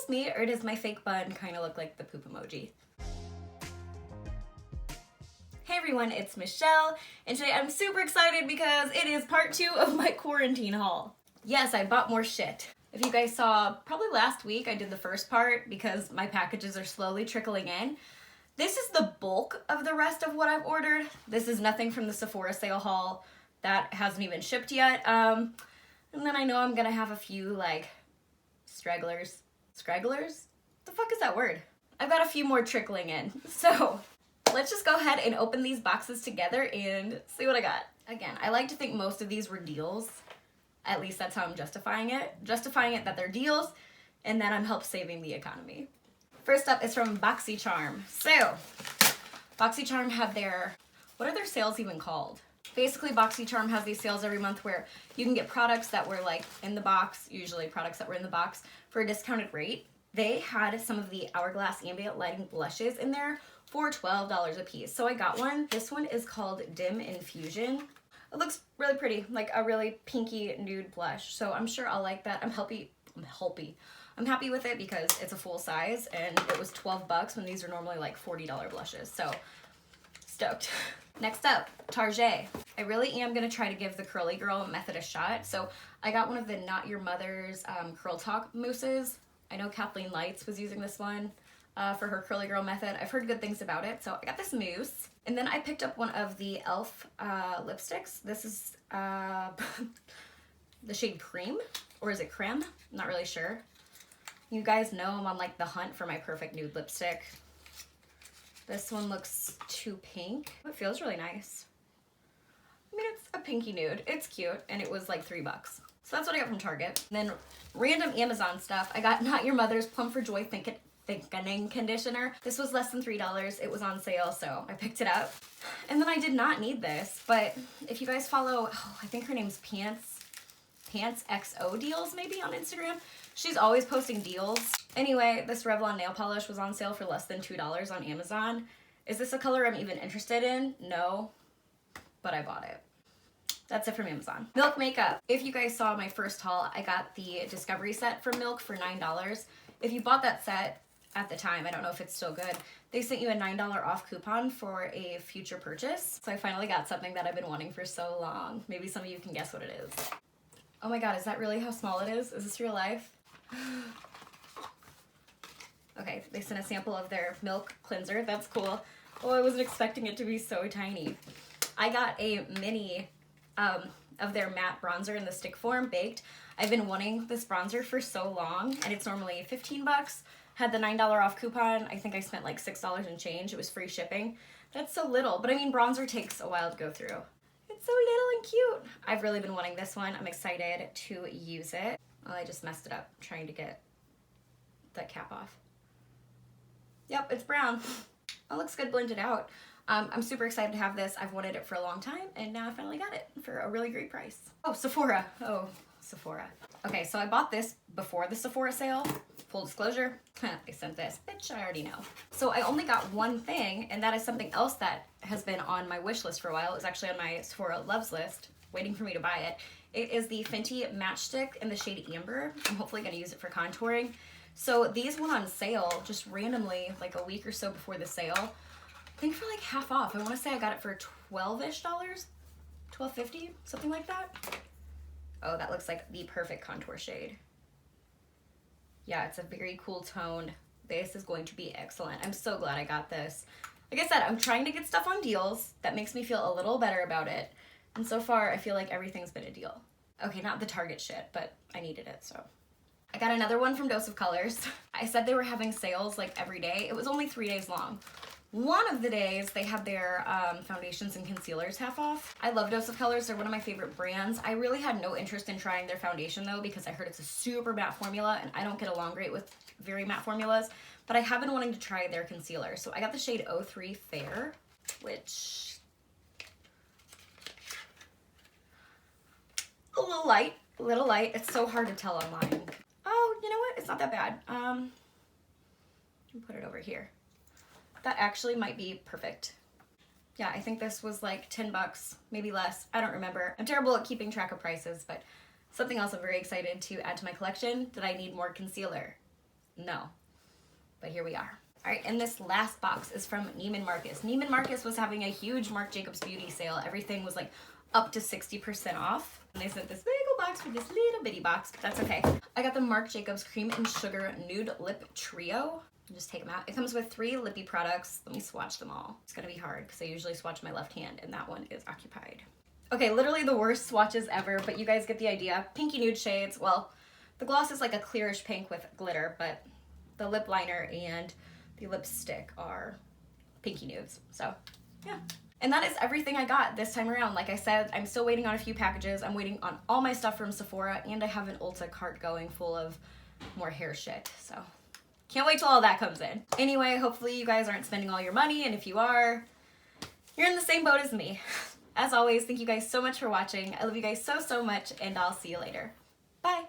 just me, or does my fake bun kind of look like the poop emoji? Hey everyone, it's Michelle, and today I'm super excited because it is part 2 of my quarantine haul. Yes, I bought more shit. If you guys saw, probably last week I did the first part because my packages are slowly trickling in. This is the bulk of the rest of what I've ordered. This is nothing from the Sephora sale haul. That hasn't even shipped yet. And then I know I'm gonna have a few like stragglers. Scragglers? The fuck is that word? I've got a few more trickling in. So let's just go ahead and open these boxes together and see what I got. Again, I like to think most of these were deals. At least that's how I'm justifying it. Justifying it that they're deals, and that I'm help saving the economy. First up is from BoxyCharm. So, BoxyCharm have their, what are their sales even called? Basically, BoxyCharm has these sales every month where you can get products that were like in the box, usually products that were in the box, for a discounted rate. They had some of the Hourglass Ambient Lighting blushes in there for $12 a piece. So I got one. This one is called Dim Infusion. It looks really pretty, like a really pinky nude blush. So I'm sure I'll like that. I'm happy with it because it's a full size and it was 12 bucks when these are normally like $40 blushes. So stoked. Next up, Target. I really am gonna try to give the Curly Girl method a shot. So I got one of the Not Your Mother's Curl Talk mousses. I know Kathleen Lights was using this one for her Curly Girl method. I've heard good things about it, so I got this mousse. And then I picked up one of the e.l.f. Lipsticks. This is the shade Cream, or is it Creme? I'm not really sure. You guys know I'm on like the hunt for my perfect nude lipstick. This one looks too pink. It feels really nice. I mean, it's a pinky nude. It's cute, and it was like $3. So that's what I got from Target. And then random Amazon stuff. I got Not Your Mother's Plum for Joy Thickening Conditioner. This was less than $3. It was on sale, so I picked it up. And then I did not need this, but if you guys follow, I think her name's Pants XO Deals maybe on Instagram. She's always posting deals. Anyway, this Revlon nail polish was on sale for less than $2 on Amazon. Is this a color I'm even interested in? No, but I bought it. That's it from Amazon. Milk makeup. If you guys saw my first haul, I got the Discovery set from Milk for $9. If you bought that set at the time, I don't know if it's still good, they sent you a $9 off coupon for a future purchase. So I finally got something that I've been wanting for so long. Maybe some of you can guess what it is. Oh my god, is that really how small it is? Is this real life? Okay, they sent a sample of their Milk cleanser. That's cool. Oh, I wasn't expecting it to be so tiny. I got a mini of their matte bronzer in the stick form, baked. I've been wanting this bronzer for so long, and it's normally 15 bucks. Had the $9 off coupon. I think I spent like $6 and change. It was free shipping. That's so little, but I mean, bronzer takes a while to go through. It's so little and cute. I've really been wanting this one. I'm excited to use it. Oh, I just messed it up trying to get that cap off. Yep, it's brown. It looks good blended out. I'm super excited to have this. I've wanted it for a long time, and now I finally got it for a really great price. Oh, Sephora. Oh, Sephora. Okay, so I bought this before the Sephora sale. Full disclosure, they sent this. Bitch, I already know. So I only got one thing, and that is something else that has been on my wish list for a while. It was actually on my Sephora loves list, waiting for me to buy it. It is the Fenty Matchstick in the shade Amber. I'm hopefully gonna use it for contouring. So these went on sale just randomly, like a week or so before the sale. I think for like half off. I wanna say I got it for $12-ish, $12.50, something like that. Oh, that looks like the perfect contour shade. Yeah, it's a very cool tone. This is going to be excellent. I'm so glad I got this. Like I said, I'm trying to get stuff on deals. That makes me feel a little better about it. And so far, I feel like everything's been a deal. Okay, not the Target shit, but I needed it, so. I got another one from Dose of Colors. I said they were having sales like every day. It was only 3 days long. One of the days, they had their foundations and concealers half off. I love Dose of Colors. They're one of my favorite brands. I really had no interest in trying their foundation, though, because I heard it's a super matte formula, and I don't get along great with very matte formulas. But I have been wanting to try their concealer. So I got the shade 03 Fair, which... a little light. It's so hard to tell online. Oh, you know what? It's not that bad. Put it over here. That actually might be perfect. Yeah, I think this was like 10 bucks, maybe less. I don't remember. I'm terrible at keeping track of prices, but something else I'm very excited to add to my collection, that I need more concealer. No. But here we are. All right, and this last box is from Neiman Marcus. Neiman Marcus was having a huge Marc Jacobs beauty sale. Everything was like up to 60% off. And they sent this big old box for this little bitty box, but that's okay. I got the Marc Jacobs Cream and Sugar Nude Lip Trio. Just take them out. It comes with 3 lippy products. Let me swatch them all. It's gonna be hard because I usually swatch my left hand and that one is occupied. Okay, literally the worst swatches ever, but you guys get the idea. Pinky nude shades. Well, the gloss is like a clearish pink with glitter, but the lip liner and the lipstick are pinky nudes. So, yeah. And that is everything I got this time around. Like I said, I'm still waiting on a few packages. I'm waiting on all my stuff from Sephora, and I have an Ulta cart going full of more hair shit. So, can't wait till all that comes in. Anyway, hopefully you guys aren't spending all your money, and if you are, you're in the same boat as me. As always, thank you guys so much for watching. I love you guys so, so much, and I'll see you later. Bye!